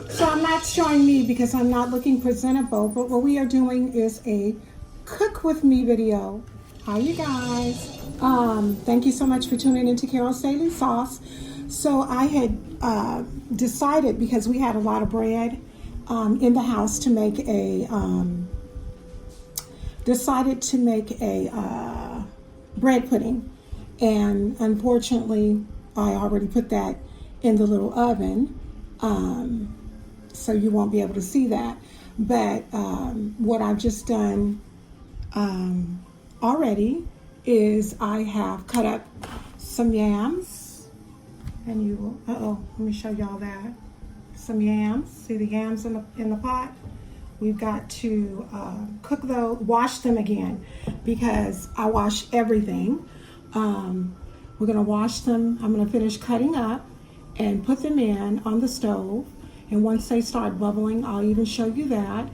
So I'm not showing me because I'm not looking presentable, but what we are doing is a cook with me video. Hi you guys. Thank you so much for tuning into Carol's Daily Sauce. So I had decided, because we had a lot of bread in the house, to make a bread pudding. And unfortunately, I already put that in the little oven. So you won't be able to see that. But what I've just done already is I have cut up some yams, and you will, let me show y'all that. Some yams, see the yams in the pot? We've got to cook those, wash them again, because I wash everything. We're gonna wash them. I'm gonna finish cutting up and put them in on the stove. And once they start bubbling, I'll even show you that.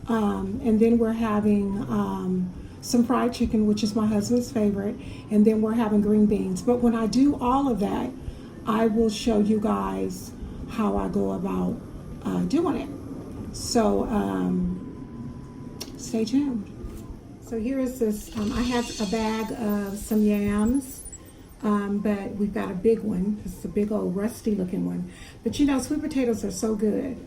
And then we're having some fried chicken, which is my husband's favorite. And then we're having green beans. But when I do all of that, I will show you guys how I go about doing it. So stay tuned. So here is this, I have a bag of some yams. But we've got a big one. It's a big old rusty looking one. But you know, sweet potatoes are so good.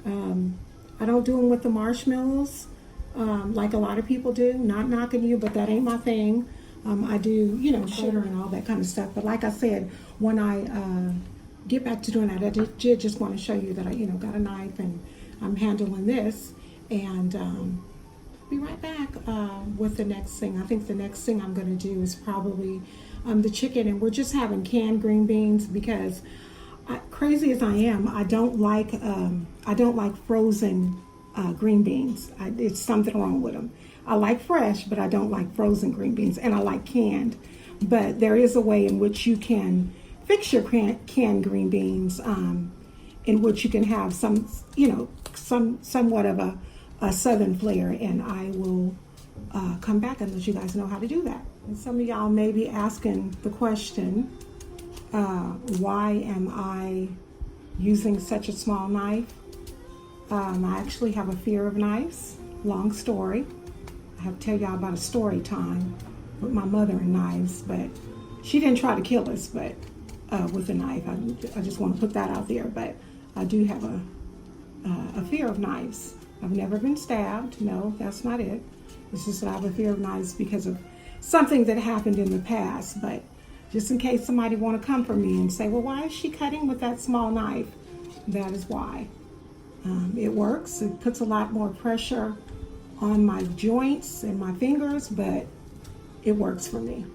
I don't do them with the marshmallows like a lot of people do. Not knocking you, but that ain't my thing. I do, you know, sugar and all that kind of stuff. But like I said, when I get back to doing that, I did just want to show you that I, you know, got a knife and I'm handling this. And be right back with the next thing. I think the next thing I'm going to do is probably the chicken, and we're just having canned green beans because, crazy as I am, I don't like frozen green beans. It's something wrong with them. I like fresh, but I don't like frozen green beans, and I like canned. But there is a way in which you can fix your canned green beans, in which you can have some, you know, somewhat of a southern flair, and I will come back and let you guys know how to do that. And some of y'all may be asking the question, why am I using such a small knife? I actually have a fear of knives. Long story. I have to tell y'all about a story time with my mother and knives, but she didn't try to kill us, but with a knife. I just want to put that out there, but I do have a fear of knives. I've never been stabbed. No, that's not it. It's just that I have a fear of knives because of something that happened in the past. But just in case somebody want to come for me and say, well, why is she cutting with that small knife? That is why. It works. It puts a lot more pressure on my joints and my fingers, but it works for me.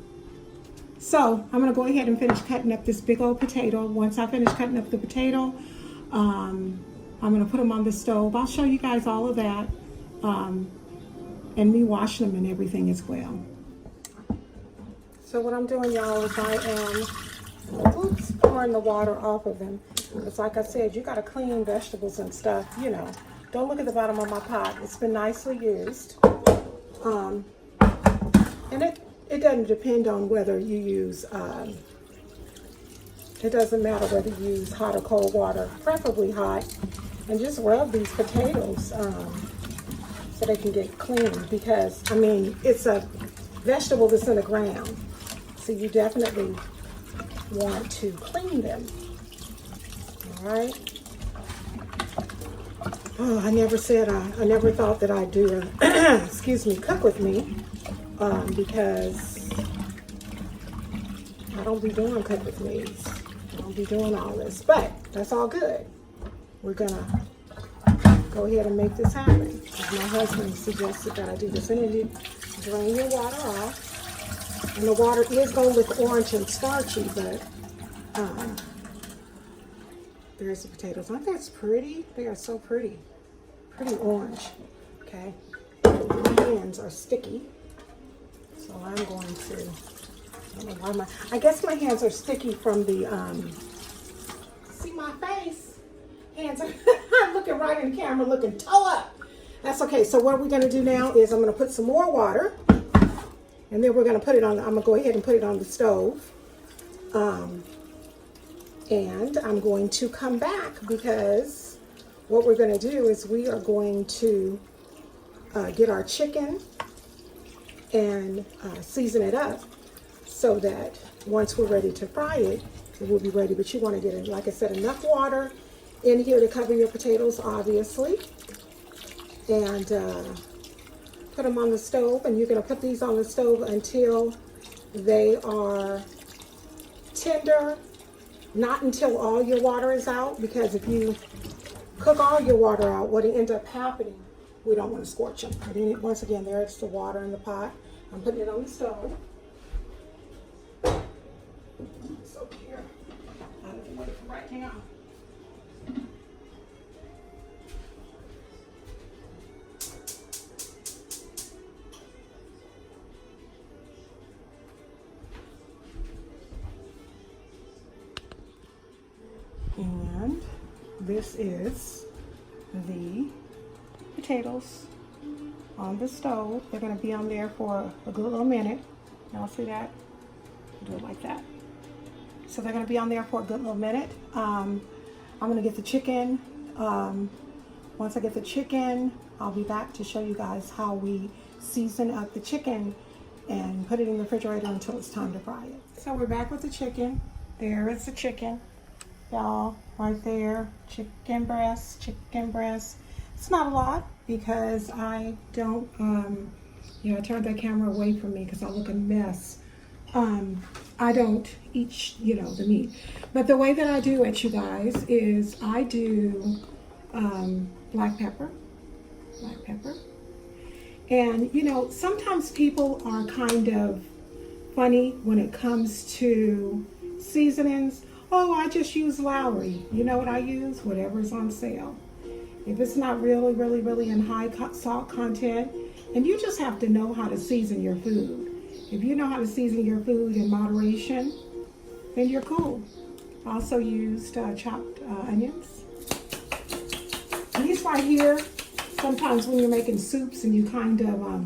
So I'm going to go ahead and finish cutting up this big old potato. Once I finish cutting up the potato, I'm going to put them on the stove. I'll show you guys all of that, and me washing them and everything as well. So what I'm doing, y'all, is I am pouring the water off of them. It's like I said, you got to clean vegetables and stuff, you know. Don't look at the bottom of my pot. It's been nicely used. And it doesn't depend on whether you use, it doesn't matter whether you use hot or cold water, preferably hot. And just rub these potatoes so they can get clean, because, I mean, it's a vegetable that's in the ground. So you definitely want to clean them. All right. Oh, I never thought that I'd do a, excuse me, cook with me, because I don't be doing cook with me's. I don't be doing all this, but that's all good. We're gonna go ahead and make this happen. My husband suggested that I do this. And then you drain your water off. And the water is gonna look orange and starchy, but there's the potatoes. Aren't they pretty? They are so pretty. Pretty orange. Okay. My hands are sticky. So I'm going to, I don't know why I guess my hands are sticky from the, see my face? Hands are, I'm looking right in the camera, looking toe up. That's okay. So what we're going to do now is I'm going to put some more water, and then we're going to put it on, I'm going to go ahead and put it on the stove. And I'm going to come back because what we're going to do is we are going to get our chicken and season it up so that once we're ready to fry it, it will be ready. But you want to get, like I said, enough water in here to cover your potatoes, obviously. And put them on the stove. And you're going to put these on the stove until they are tender. Not until all your water is out, because if you cook all your water out, what will end up happening, we don't want to scorch them. But then, once again, there's the water in the pot. I'm putting it on the stove. It's over here. Out of the way for right now. And this is the potatoes on the stove. They're going to be on there for a good little minute. Y'all see that? Do it like that. So they're going to be on there for a good little minute. I'm going to get the chicken. Once I get the chicken, I'll be back to show you guys how we season up the chicken and put it in the refrigerator until it's time to fry it. So we're back with the chicken. There is the chicken. Y'all, right there, chicken breast, chicken breast. It's not a lot because I don't, I turned that camera away from me because I look a mess. I don't eat, the meat. But the way that I do it, you guys, is I do black pepper. And, sometimes people are kind of funny when it comes to seasonings. Oh, I just use Lowry. You know what I use? Whatever's on sale. If it's not really, really, really in high salt content, and you just have to know how to season your food. If you know how to season your food in moderation, then you're cool. I also used chopped onions. These right here, sometimes when you're making soups and you kind of,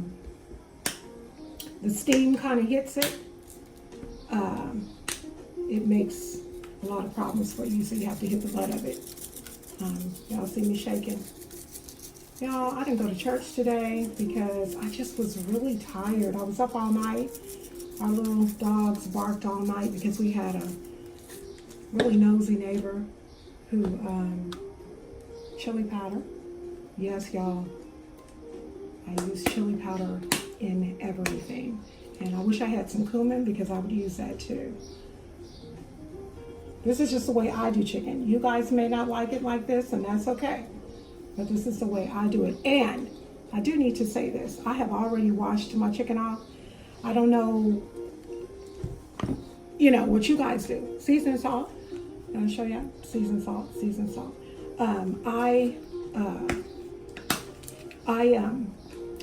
the steam kind of hits it, it makes a lot of problems for you, so you have to hit the butt of it. Y'all see me shaking. Y'all, I didn't go to church today because I just was really tired. I was up all night. Our little dogs barked all night because we had a really nosy neighbor who, chili powder. Yes, y'all, I use chili powder in everything. And I wish I had some cumin because I would use that too. This is just the way I do chicken. You guys may not like it like this, and that's okay. But this is the way I do it. And I do need to say this. I have already washed my chicken off. I don't know, what you guys do. Season salt. I'll show you. Season salt. I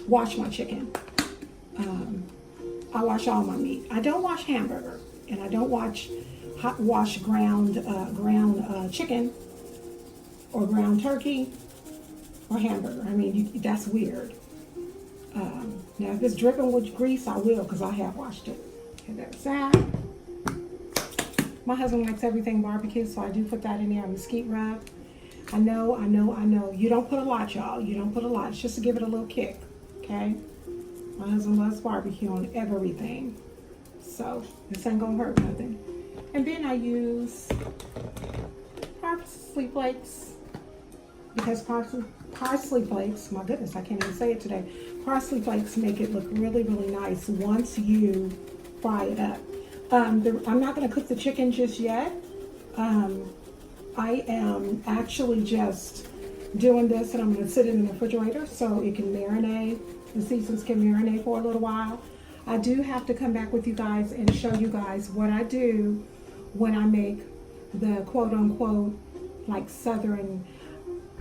wash my chicken. I wash all my meat. I don't wash hamburger, and I don't wash ground chicken or ground turkey or hamburger. I mean, that's weird. Now, if it's dripping with grease, I will, because I have washed it. Okay, there's that. My husband likes everything barbecue, so I do put that in there. Mesquite rub. I know. You don't put a lot, y'all. You don't put a lot. It's just to give it a little kick, okay? My husband loves barbecue on everything, so this ain't gonna hurt nothing. And then I use parsley flakes, because parsley flakes, my goodness, I can't even say it today. Parsley flakes make it look really, really nice once you fry it up. I'm not going to cook the chicken just yet. I am actually just doing this, and I'm going to sit it in the refrigerator so it can marinate. The seasons can marinate for a little while. I do have to come back with you guys and show you guys what I do when I make the quote-unquote like southern.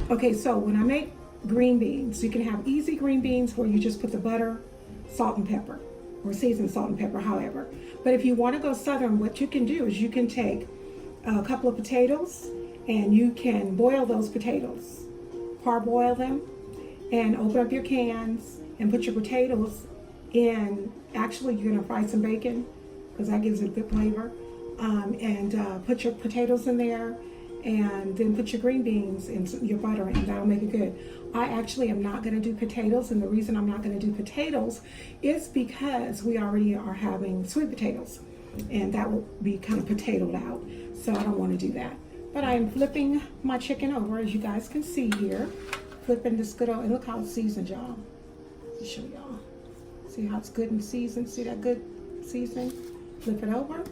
Okay, so when I make green beans, you can have easy green beans where you just put the butter, salt and pepper, or seasoned salt and pepper, however. But if you want to go southern, what you can do is you can take a couple of potatoes and you can boil those potatoes, parboil them, and open up your cans and put your potatoes in. Actually, you're going to fry some bacon because that gives it good flavor. And put your potatoes in there and then put your green beans and your butter, and that'll make it good. I actually am not going to do potatoes, and the reason I'm not going to do potatoes is because we already are having sweet potatoes, and that will be kind of potatoed out, so I don't want to do that. But I am flipping my chicken over, as you guys can see here. Flipping this good old, and look how it's seasoned, y'all. Let me show y'all. See how it's good and seasoned? See that good seasoning? Flip it over.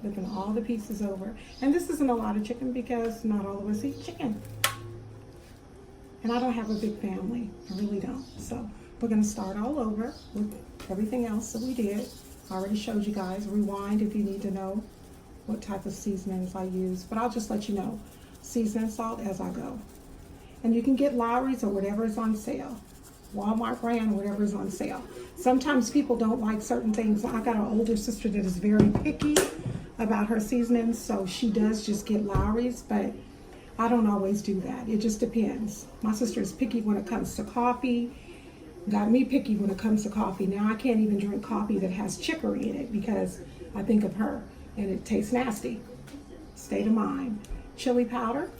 Flipping all the pieces over. And this isn't a lot of chicken because not all of us eat chicken. And I don't have a big family. I really don't. So we're going to start all over with everything else that we did. I already showed you guys. Rewind if you need to know what type of seasonings I use. But I'll just let you know. Seasoning salt as I go. And you can get Lowry's or whatever is on sale. Walmart brand, whatever is on sale. Sometimes people don't like certain things. I got an older sister that is very picky about her seasonings, so she does just get Lowry's, but I don't always do that. It just depends. My sister is picky when it comes to coffee. Got me picky when it comes to coffee. Now I can't even drink coffee that has chicory in it because I think of her and it tastes nasty. State of mind. Chili powder,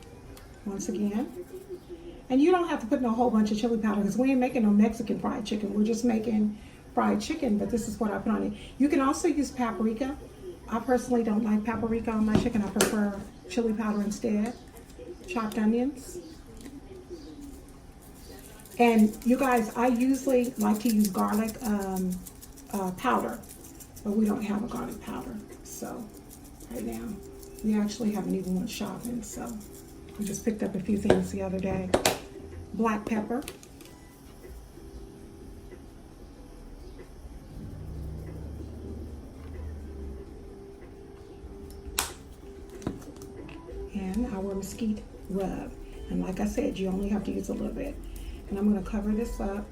once again. And you don't have to put in a whole bunch of chili powder because we ain't making no Mexican fried chicken. We're just making fried chicken, but this is what I put on it. You can also use paprika. I personally don't like paprika on my chicken. I prefer chili powder instead. Chopped onions. And you guys, I usually like to use garlic powder, but we don't have a garlic powder. So right now, we actually haven't even went shopping. So we just picked up a few things the other day. Black pepper. And our mesquite rub. And like I said, you only have to use a little bit. And I'm going to cover this up.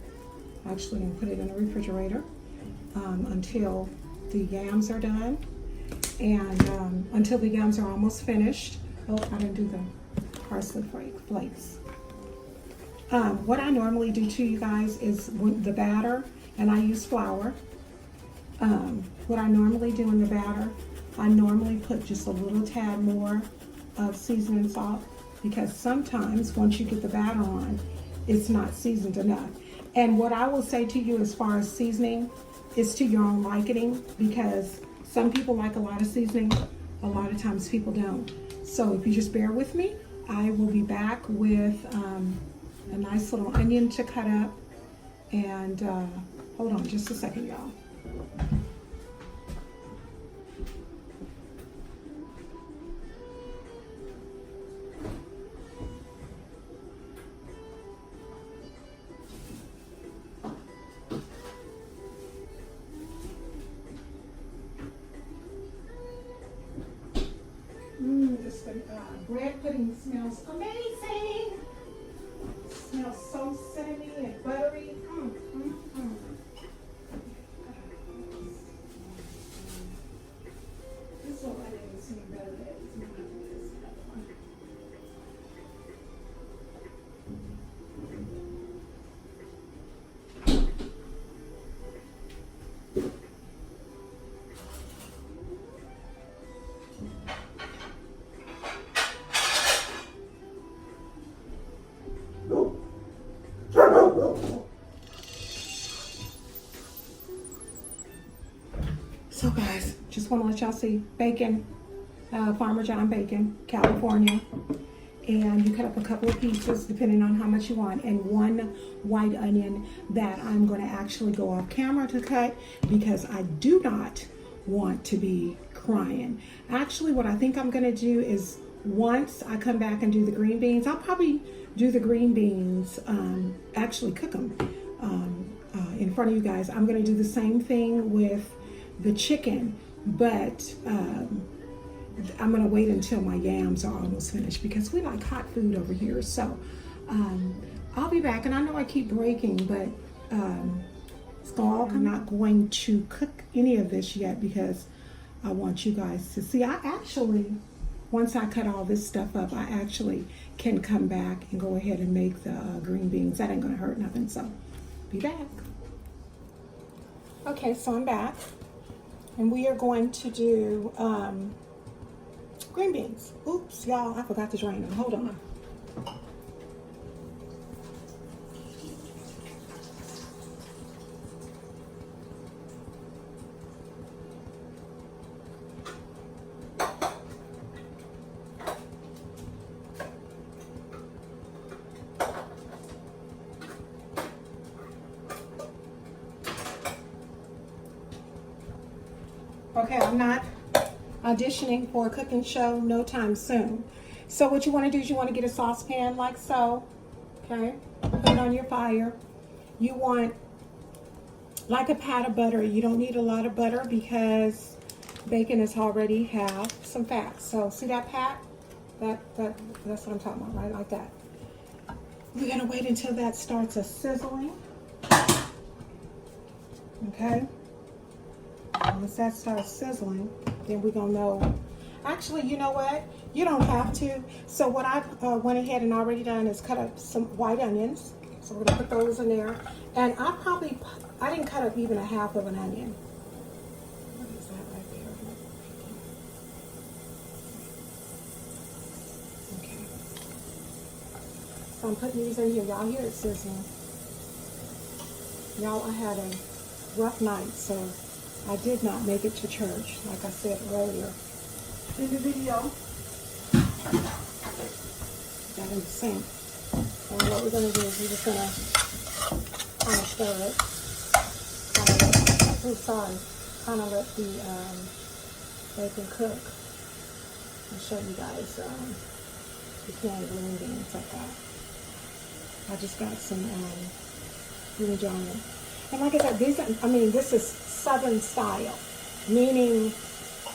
Actually, I'm going to put it in the refrigerator until the yams are done. And until the yams are almost finished. Oh, I didn't do the parsley flakes. What I normally do to you guys is with the batter, and I use flour. What I normally do in the batter, I normally put just a little tad more of seasoning salt because sometimes once you get the batter on, it's not seasoned enough. And what I will say to you as far as seasoning is to your own liking, because some people like a lot of seasoning, a lot of times people don't. So if you just bear with me, I will be back with a nice little onion to cut up. And hold on just a second, y'all. This bread pudding smells amazing. It smells so cinnamony and buttery. This one I didn't see better than this other one. So guys, just want to let y'all see bacon, Farmer John bacon, California. And you cut up a couple of pieces depending on how much you want, and one white onion that I'm going to actually go off camera to cut because I do not want to be crying. Actually, what I think I'm going to do is once I come back and do the green beans, I'll probably do the green beans, actually cook them in front of you guys. I'm going to do the same thing with the chicken, but I'm going to wait until my yams are almost finished because we like hot food over here. So I'll be back, and I know I keep breaking, but I'm not going to cook any of this yet because I want you guys to see. I actually, once I cut all this stuff up, I actually can come back and go ahead and make the green beans. That ain't going to hurt nothing, so be back. Okay, so I'm back. And we are going to do green beans. Oops, y'all, I forgot to drain them. Hold on. Okay, I'm not auditioning for a cooking show no time soon. So what you want to do is you want to get a saucepan like so. Okay, put it on your fire. You want like a pat of butter. You don't need a lot of butter because bacon is already have some fat. So see that pat? That's what I'm talking about, right? Like that. We're gonna wait until that starts a sizzling. Okay. Once that starts sizzling, then we're gonna know. Actually, you know what? You don't have to. So what I went ahead and already done is cut up some white onions. So we're gonna put those in there. And I didn't cut up even a half of an onion. What is that right there? Okay. So I'm putting these in here. Y'all hear it sizzling. Y'all, I had a rough night, so I did not make it to church, like I said earlier in the video. Got in the sink. So what we're going to do is we're just going to kind of stir it. Kind of let the bacon cook. I'll show you guys the canned green beans like that. I just got some green giant. And like I said, this is Southern style, meaning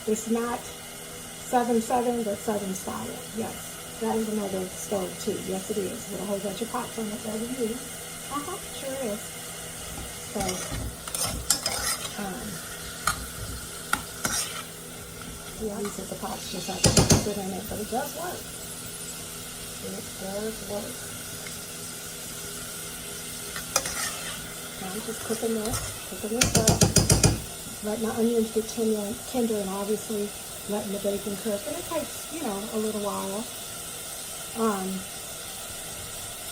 it's not Southern, but Southern style. Yes, that is another stove too. Yes, it is, with a whole bunch of pots on it that we use. Sure is. So, yeah, these are the pots just have to sit in it, but it does work. It does work. I'm just cooking this up, letting my onions get tender, and obviously letting the bacon cook. And it takes, a little while.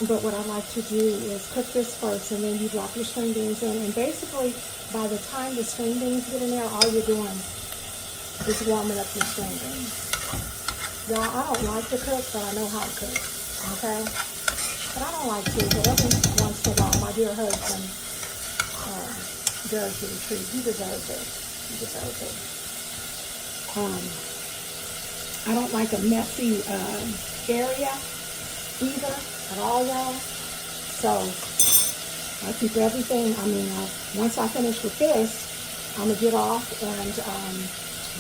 But what I like to do is cook this first, and then you drop your string beans in. And basically, by the time the string beans get in there, all you're doing is warming up your string beans. Y'all, I don't like to cook, but I know how to cook. Okay? But I don't like to, but every once in a while, my dear husband does the retreat. He deserves it. I don't like a messy area either at all, y'all. So I keep everything. Once I finish with this, I'm gonna get off and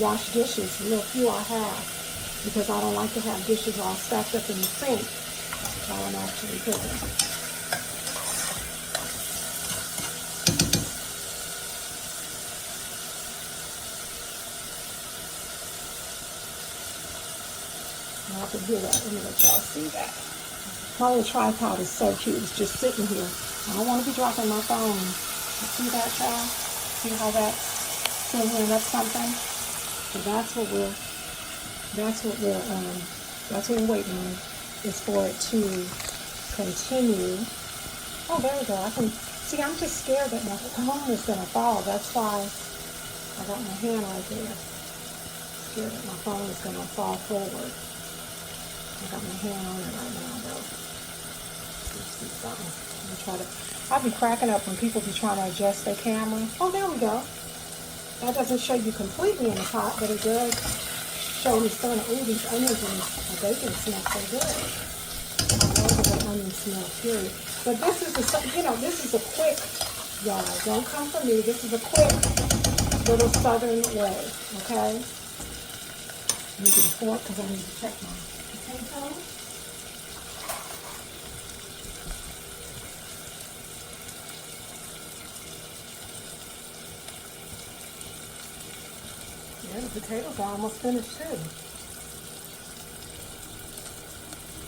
wash dishes. Real few I have, because I don't like to have dishes all stacked up in the sink while I'm actually cooking. I can hear that. Let me let y'all see that. My little tripod is so cute. It's just sitting here. I don't want to be dropping my phone. You see that, y'all? See how that's sizzling up something? So that's what we're waiting on, is for it to continue. Oh, there we go. I'm just scared that my phone is gonna fall. That's why I got my hand right there. Scared that my phone is gonna fall forward. I got my hand on it right now, though. Let's see something. I'll be cracking up when people be trying to adjust their camera. Oh, there we go. That doesn't show you completely in the pot, but it does show me still. Ooh, these onions and the bacon smell so good. I love the onion smell, period. But this is a quick, y'all. Don't come for me. This is a quick little Southern way, okay? Let me get a fork because I need to check my potatoes. Yeah, the potatoes are almost finished too.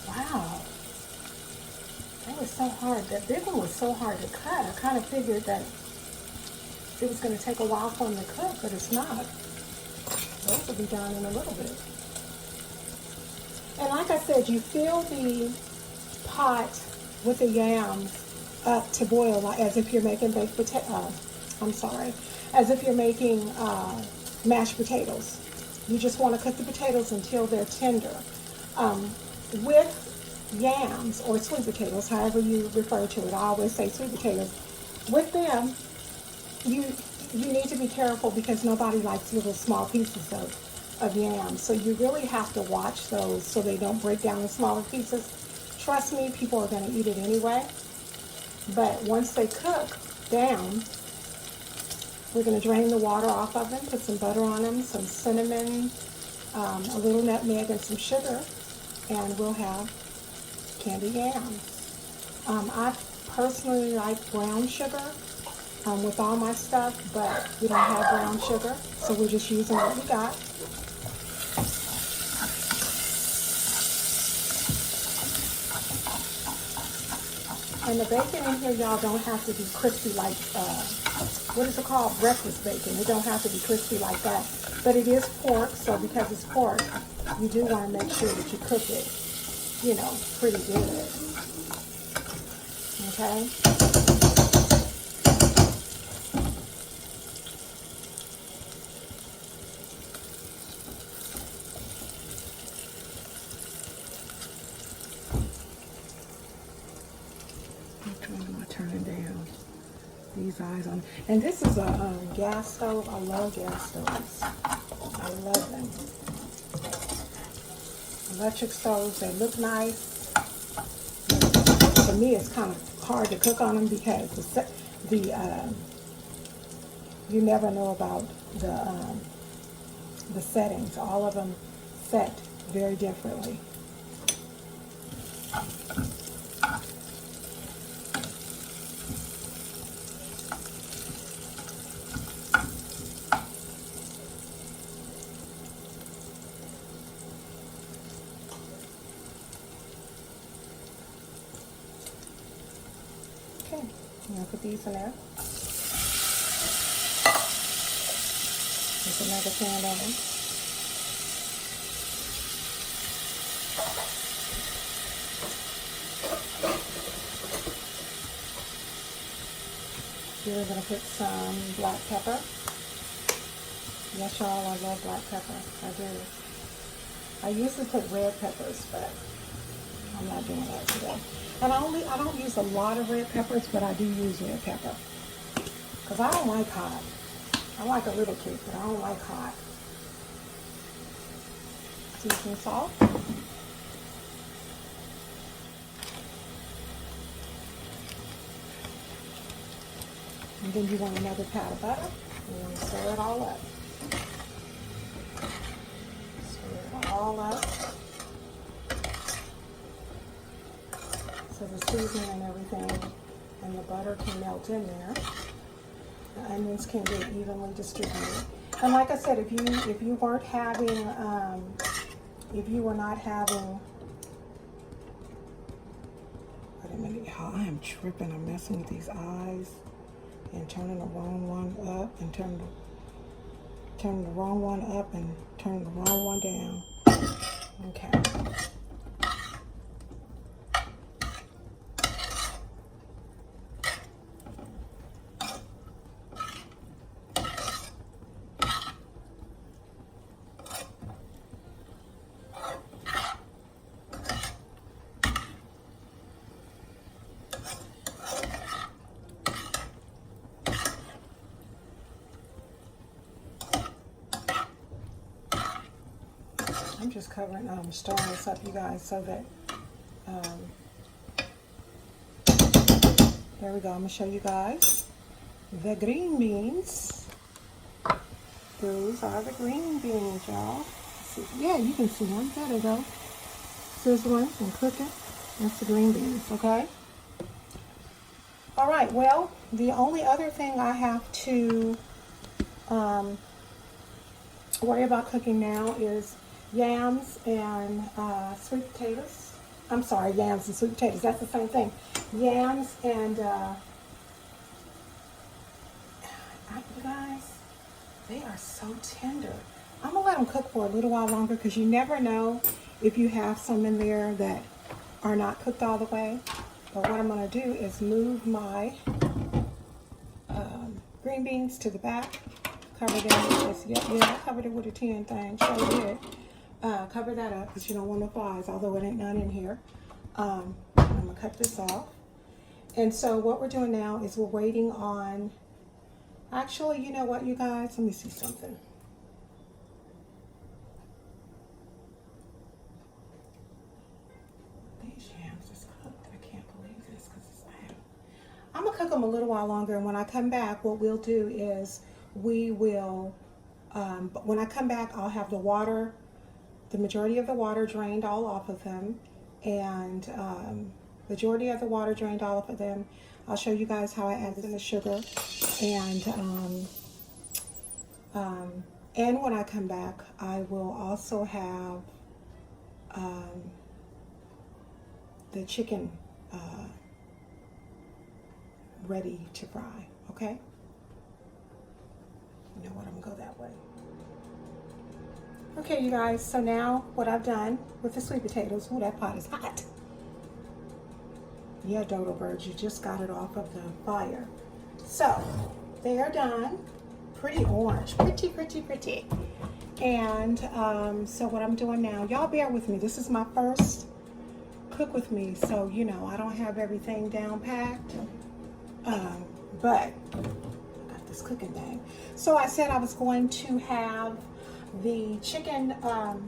Wow. That was so hard. That big one was so hard to cut. I kind of figured that it was going to take a while for them to cook, but it's not. Those will be done in a little bit. And like I said, you fill the pot with the yams up to boil, like as if you're making baked potato. I'm sorry, as if you're making mashed potatoes. You just want to cook the potatoes until they're tender. With yams or sweet potatoes, however you refer to it, I always say sweet potatoes. With them, you you need to be careful because nobody likes little small pieces of yams. So you really have to watch those so they don't break down in smaller pieces. Trust me, people are going to eat it anyway. But once they cook down, we're going to drain the water off of them, put some butter on them, some cinnamon, a little nutmeg, and some sugar, and we'll have candy yams. I personally like brown sugar with all my stuff, but we don't have brown sugar, so we're just using what we got. And the bacon in here, y'all, don't have to be crispy like, what is it called? Breakfast bacon. It don't have to be crispy like that. But it is pork, so because it's pork, you do want to make sure that you cook it, you know, pretty good. Okay? Turning down these eyes on, and this is a gas stove. I love gas stoves. I love them. Electric stoves, they look nice. For me, it's kind of hard to cook on them because you never know about the settings. All of them set very differently. Okay, I'm gonna put these in there. There's another pan oven. Here we're gonna put some black pepper. Yes, y'all, I love black pepper. I do. I usually put red peppers, but I'm not doing that today. And I don't use a lot of red peppers, but I do use red pepper. Because I don't like hot. I like a little kick, but I don't like hot. Seasoning salt. And then you want another pat of butter. You want to stir it all up. Stir it all up. So the seasoning and everything and the butter can melt in there. The onions can get evenly distributed. And like I said, if you weren't having, if you were not having, wait a minute, y'all, I am tripping. I'm messing with these eyes and turning the wrong one up and turning the wrong one up and turning the wrong one down. Okay. I'm just covering, stirring this up, you guys, so that, there we go. I'm going to show you guys the green beans. Those are the green beans, y'all. Yeah, you can see them. There they go. Sizzling and cooking. That's the green beans, okay? All right, well, the only other thing I have to worry about cooking now is yams and sweet potatoes. I'm sorry, yams and sweet potatoes. That's the same thing. Yams and, you guys, they are so tender. I'm going to let them cook for a little while longer because you never know if you have some in there that are not cooked all the way. But what I'm going to do is move my green beans to the back. Cover them with this. Yeah, I covered it with a tin thing. Sure did. Cover that up because you don't want no flies, although it ain't none in here. I'm going to cut this off. And so what we're doing now is we're waiting on, actually, you know what, you guys? Let me see something. These yams is cooked. I can't believe this because I'm going to cook them a little while longer. And when I come back, what we'll do is we will, when I come back, I'll have the water, the majority of the water drained all off of them. And majority of the water drained all of them. I'll show you guys how I add in the sugar. And when I come back, I will also have the chicken ready to fry, okay? You know what, I'm gonna go that way. Okay, you guys, so now what I've done with the sweet potatoes, ooh, that pot is hot. Yeah, dodo birds, you just got it off of the fire. So, they are done. Pretty orange, pretty. And so what I'm doing now, y'all bear with me. This is my first cook with me, so you know, I don't have everything down packed. But I got this cooking thing. So I said I was going to have the chicken, gonna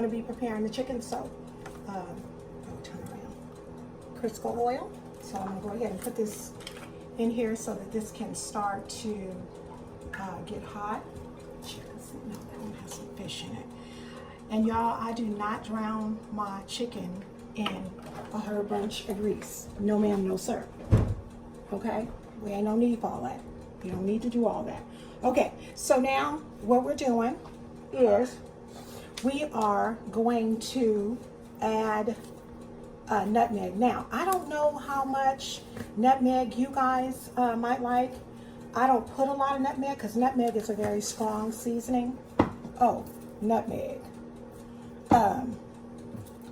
be preparing the chicken, so turn around. Crisco oil. So I'm gonna go ahead and put this in here so that this can start to get hot. No, that one has some fish in it. And y'all, I do not drown my chicken in a whole bunch of grease. No ma'am, no sir. Okay? We ain't no need for all that. You don't need to do all that. Okay, so now what we're doing is we are going to add nutmeg. Now, I don't know how much nutmeg you guys might like. I don't put a lot of nutmeg because nutmeg is a very strong seasoning. Oh, nutmeg.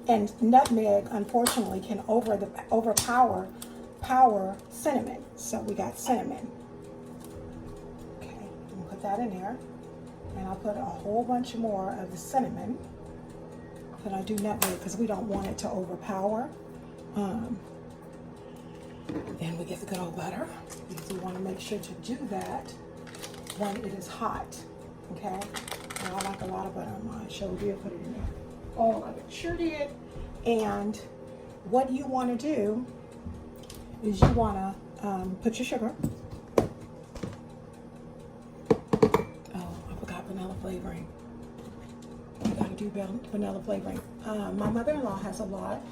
And nutmeg, unfortunately, can overpower cinnamon. So we got cinnamon. Okay, I'm gonna put that in there. And I'll put a whole bunch more of the cinnamon. Then I do nutmeg because we don't want it to overpower. Then we get the good old butter because we want to make sure to do that when it is hot. Okay? And I like a lot of butter on mine. Sure did put it in there. All of it. Sure did. And what you want to do is you want to put your sugar. Oh, I forgot vanilla flavoring. You got to do vanilla flavoring. My mother-in-law has a lot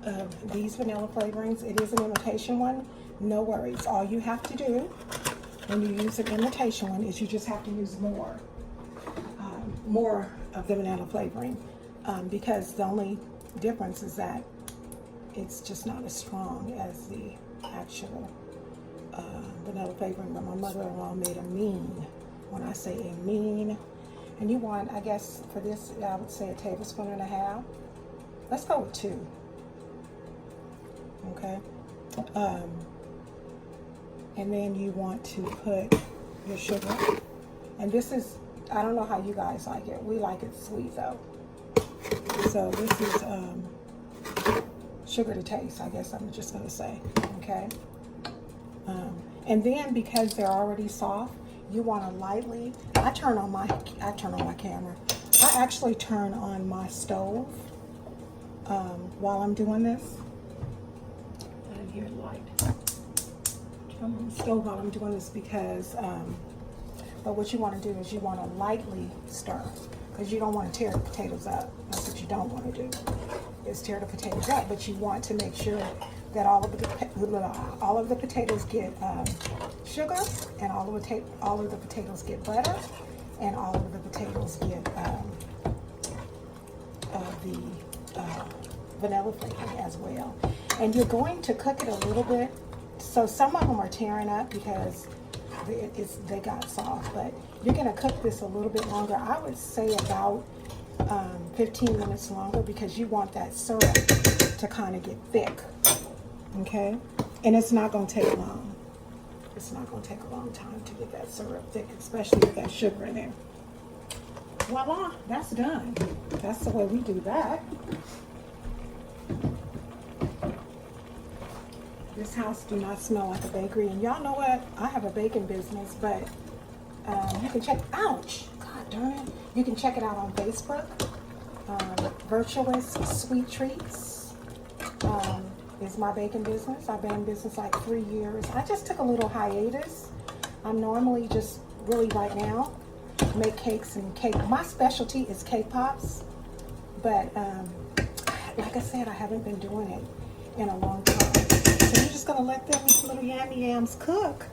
of these vanilla flavorings. It is an imitation one. No worries. All you have to do when you use an imitation one is you just have to use more of the vanilla flavoring because the only difference is that it's just not as strong as the actual vanilla flavoring. But my mother-in-law made a mean, when I say a mean, and you want, I guess for this, I would say 1.5 tablespoons. Let's go with 2. Okay. And then you want to put your sugar. And this is, I don't know how you guys like it. We like it sweet though. So this is sugar to taste, I guess I'm just gonna say. Okay. And then because they're already soft, you want to lightly, I turn on my camera. I actually turn on my stove while I'm doing this. I didn't hear the light. Turn on the stove while I'm doing this because, but what you want to do is you want to lightly stir because you don't want to tear the potatoes up. That's what you don't want to do, is tear the potatoes up, but you want to make sure that all of the potatoes get sugar, and all of the potatoes get butter, and all of the potatoes get the vanilla flavoring as well. And you're going to cook it a little bit. So some of them are tearing up because they got soft, but you're going to cook this a little bit longer. I would say about 15 minutes longer because you want that syrup to kind of get thick, okay? And it's not going to take long. It's not going to take a long time to get that syrup thick, especially with that sugar in there. Voila, that's done. That's the way we do that. This house do not smell like a bakery. And y'all know what? I have a baking business, but you can check, ouch, God darn it. You can check it out on Facebook. Virtuous Sweet Treats is my baking business. I've been in business like 3 years. I just took a little hiatus. I'm normally just really right now make cakes and cake. My specialty is cake pops, but like I said, I haven't been doing it in a long time. So you're just gonna let them little yams cook.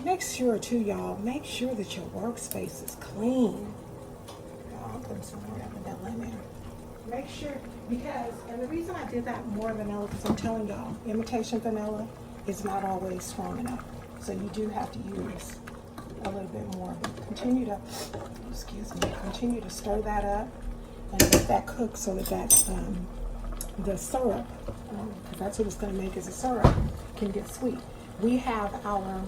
Make sure too, y'all, make sure that your workspace is clean. I'll put some more vanilla in there. Make sure, because, and the reason I did that more vanilla, because I'm telling y'all, imitation vanilla is not always strong enough. So you do have to use a little bit more. But continue to, excuse me, continue to stir that up and let that cook so that the syrup, because that's what it's going to make, is a syrup, can get sweet. We have our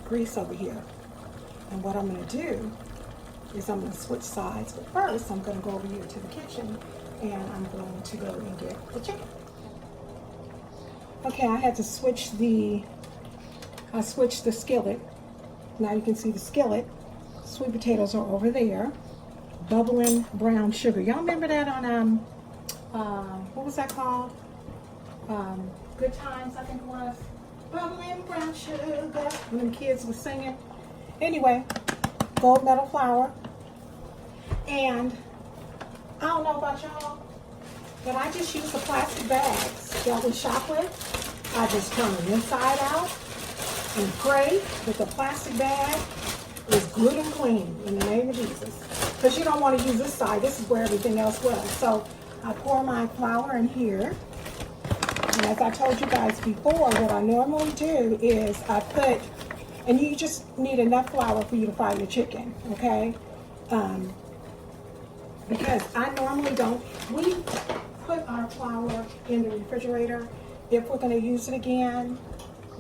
grease over here, and what I'm going to do is I'm going to switch sides. But first, I'm going to go over here to the kitchen, and I'm going to go and get the chicken. Okay, I had to switch I switched the skillet. Now you can see the skillet. Sweet potatoes are over there. Bubbling brown sugar. Y'all remember that on, what was that called? Good Times, I think it was. Bubbling brown sugar. When them kids were singing. Anyway, gold medal flour. And I don't know about y'all, but I just use the plastic bags that we shop with. I just turn them inside out and pray that the plastic bag is good and clean in the name of Jesus. Because you don't want to use this side. This is where everything else was. So I pour my flour in here. And as I told you guys before, what I normally do is I put, and you just need enough flour for you to fry your chicken, okay? Because I normally don't, we put our flour in the refrigerator if we're going to use it again,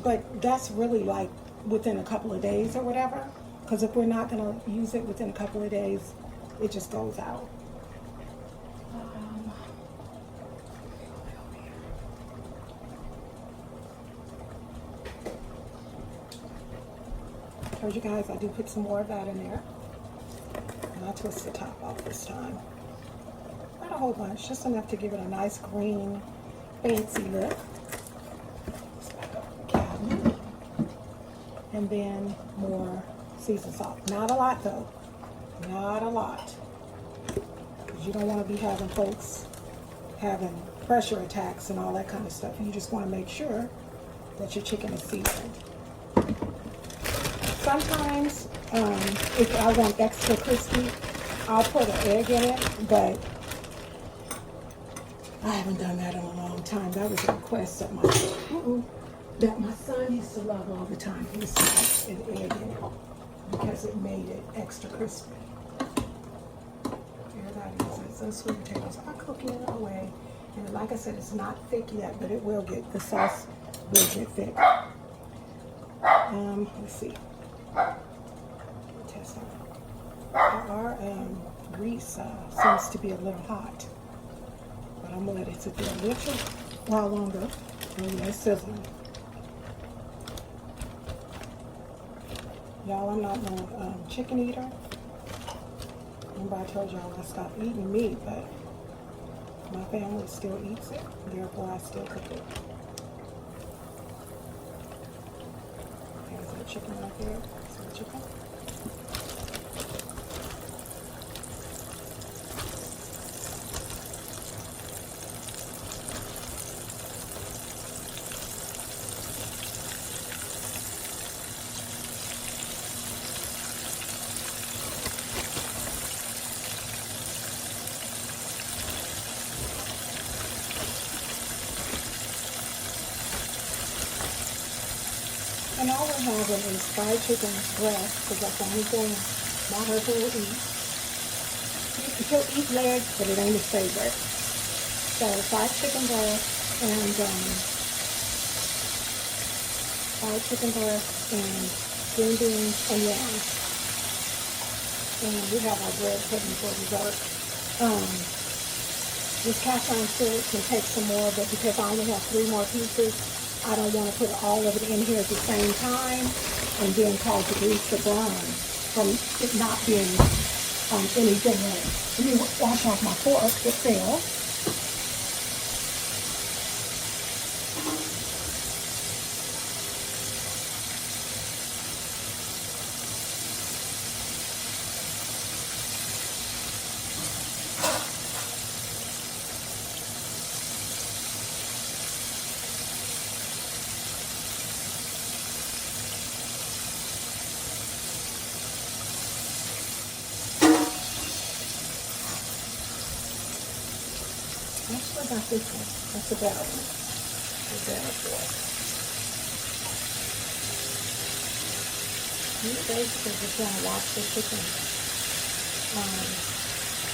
but that's really like within a couple of days or whatever, because if we're not going to use it within a couple of days, it just goes out. I told you guys I do put some more of that in there. And I twist the top off this time. Not a whole bunch, just enough to give it a nice green, fancy look. Cabinet. And then more seasoned salt. Not a lot though. Not a lot. Because you don't want to be having folks having pressure attacks and all that kind of stuff. You just want to make sure that your chicken is seasoned. Sometimes, if I want extra crispy, I'll put an egg in it, but I haven't done that in a long time. That was a request that my son used to love all the time. He used to put an egg in it because it made it extra crispy. There that is. Those sweet potatoes are cooking away. And like I said, it's not thick yet, but it will get, the sauce will get thick. Let's see. Test out. Our grease seems to be a little hot, but I'm gonna let it sit there a little while longer and let it sizzle. Y'all, I'm not no chicken eater. Remember I told y'all I stopped eating meat, but my family still eats it, therefore I still cook it. There's the chicken right there. Chicken. And all we're having is fried chicken breast, because that's the only thing my husband will eat. He'll eat legs, but it ain't his favorite. So fried chicken breast and green beans and yams. And we have our bread pudding for dessert. This cast iron skillet can take some more, but because I only have 3 more pieces, I don't want to put all of it in here at the same time and then cause the grease to burn from it not being anything in it. Let me wash off my fork, it fell. Actually, got this one. That's a better one. The better fork. You basically just want to watch the chicken.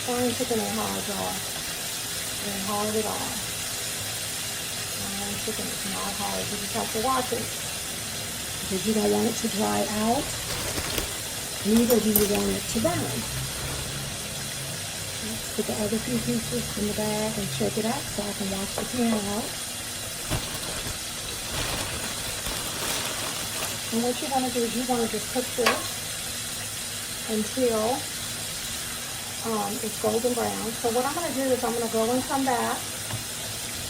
Frying chicken ain't hard, y'all. It ain't hard at all. Frying chicken is not hard. You just have to watch it. Because you don't want it to dry out. Neither do you want it to burn. Put the other few pieces in the bag and shake it up so I can wash the pan out. And what you want to do is you want to just cook this until it's golden brown. So what I'm going to do is I'm going to go and come back,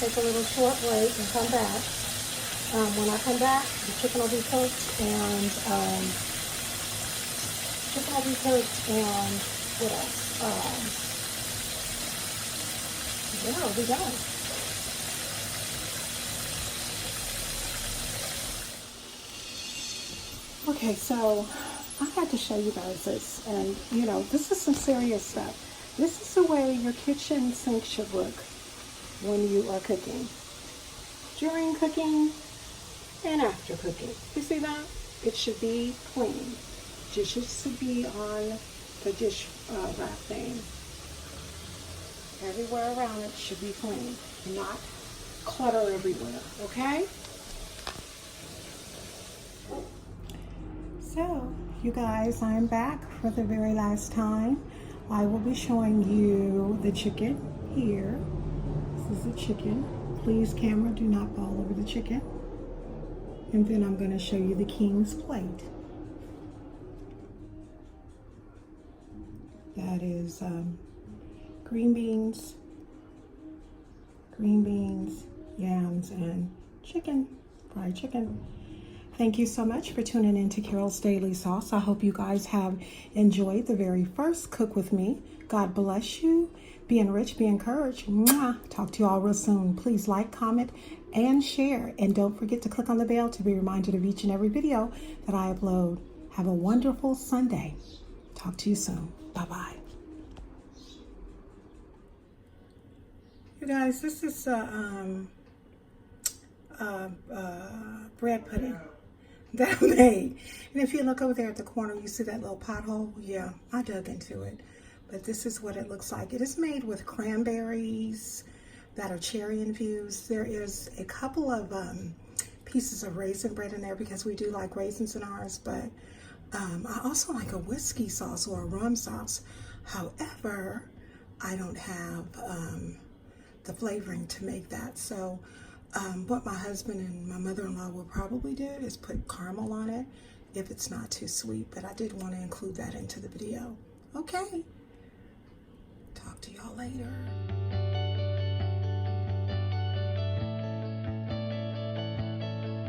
take a little short break and come back. When I come back, the chicken will be cooked and what else? Yeah, we'll be done. Okay, so I had to show you guys this, and you know, this is some serious stuff. This is the way your kitchen sink should look when you are cooking. During cooking and after cooking. You see that? It should be clean. Dishes should be on the dish wrap thing. Everywhere around it should be clean, not clutter everywhere, okay? So, you guys, I'm back for the very last time. I will be showing you the chicken here. This is the chicken. Please, camera, do not fall over the chicken. And then I'm going to show you the king's plate. That is green beans, yams, and chicken, fried chicken. Thank you so much for tuning in to Carol's Daily Sauce. I hope you guys have enjoyed the very first Cook With Me. God bless you. Be enriched, be encouraged. Mwah. Talk to you all real soon. Please like, comment, and share. And don't forget to click on the bell to be reminded of each and every video that I upload. Have a wonderful Sunday. Talk to you soon. Bye-bye. You guys, this is bread pudding that I made. And if you look over there at the corner, you see that little pothole? Yeah, I dug into it. But this is what it looks like. It is made with cranberries that are cherry infused. There is a couple of pieces of raisin bread in there because we do like raisins in ours. But I also like a whiskey sauce or a rum sauce. However, I don't have the flavoring to make that. So what my husband and my mother-in-law will probably do is put caramel on it if it's not too sweet. But I did want to include that into the video. Okay. Talk to y'all later.